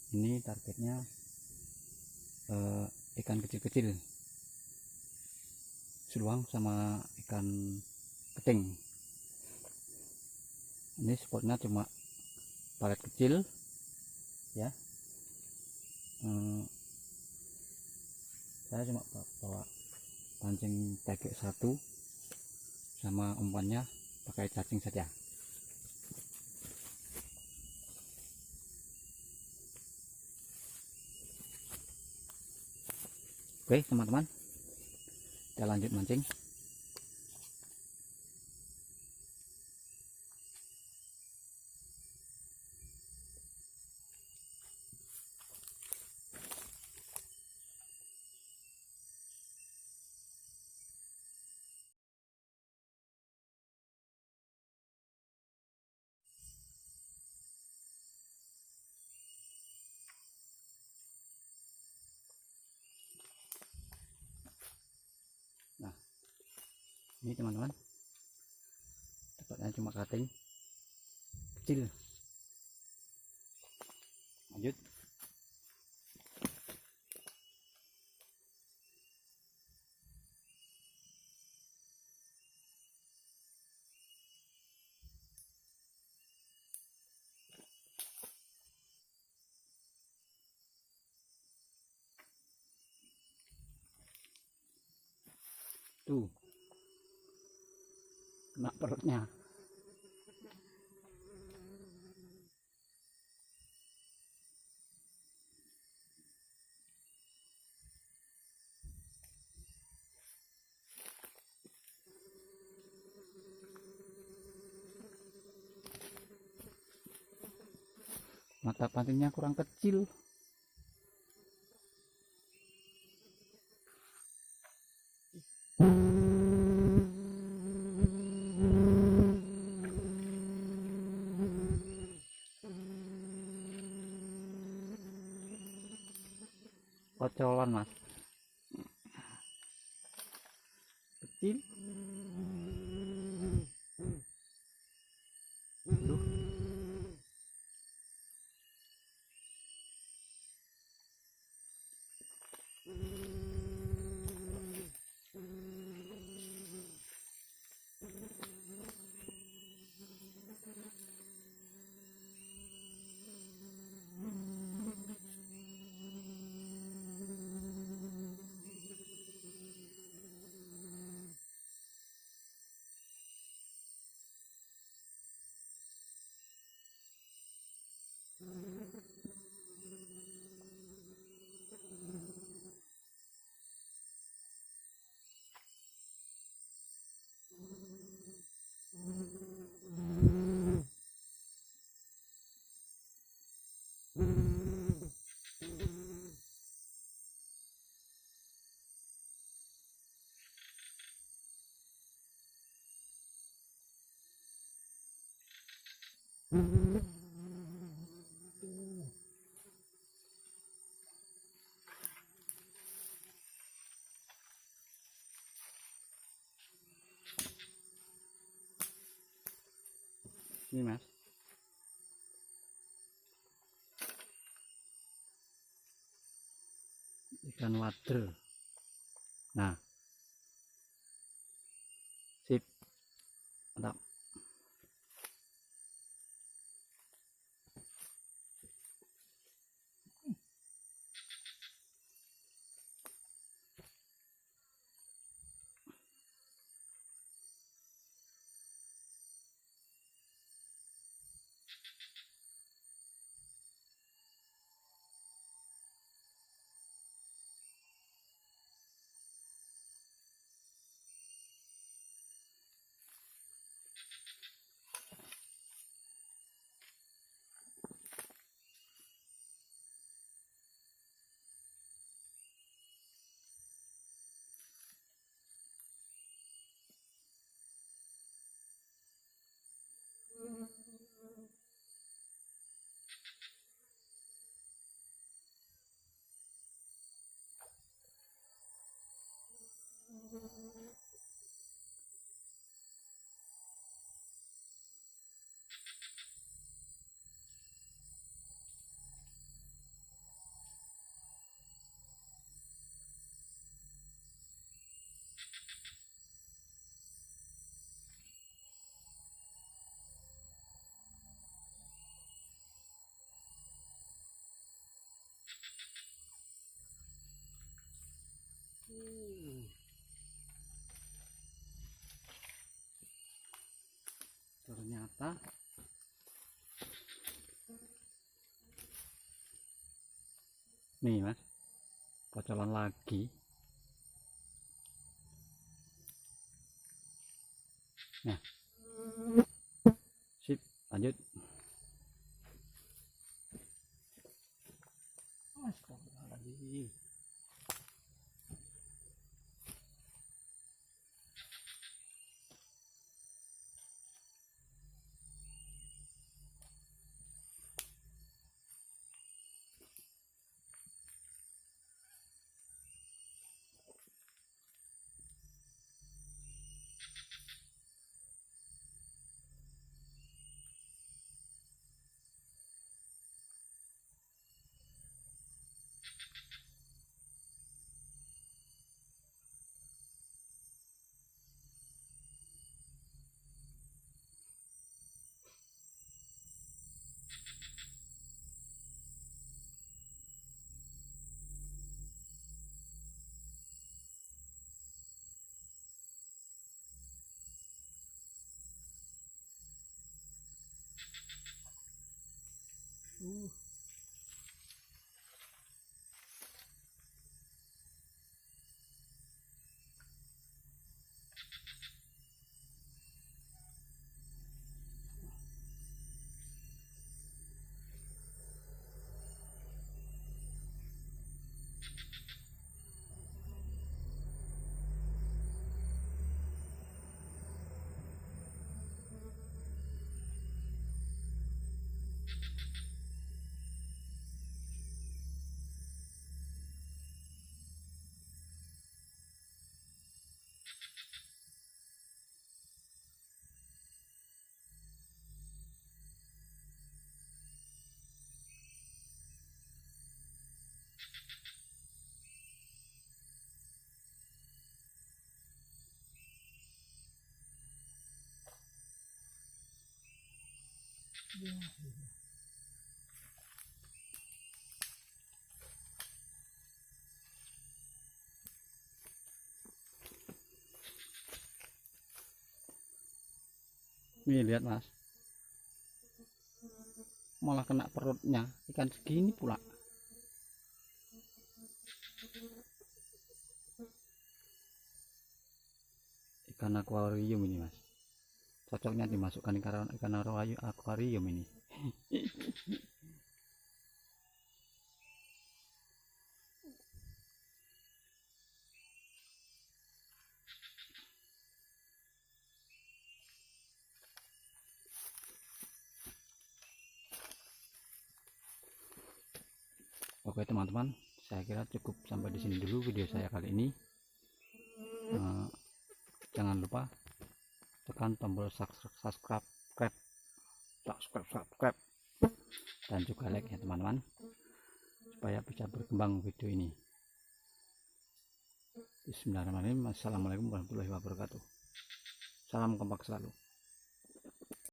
Ini targetnya ikan kecil-kecil, seluang sama ikan keting. Ini spotnya cuma palet kecil ya. Saya cuma bawa pancing tegek satu sama umpannya pakai cacing saja. Oke teman-teman, kita lanjut mancing. Nah, ini teman-teman, dapatnya cuma kating kecil. Lanjut. Tuh, kena perutnya. Mata pancingnya kurang kecil. Kocolan mas, kecil. Aduh. Ini mas, ikan wader. Nah, sip, mantap. Nih mas, pocolan lagi. Nah, sip, lanjut. Astagfirullahaladzim. Nih lihat mas, malah kena perutnya ikan segini pula. Ikan akuarium ini mas, cocoknya dimasukkan ikan akuarium ini. Oke teman-teman, saya kira cukup sampai di sini dulu video saya kali ini. Jangan lupa tekan tombol subscribe dan juga like ya teman-teman, supaya bisa berkembang video ini. Bismillahirrahmanirrahim. Assalamualaikum warahmatullahi wabarakatuh. Salam kompak selalu.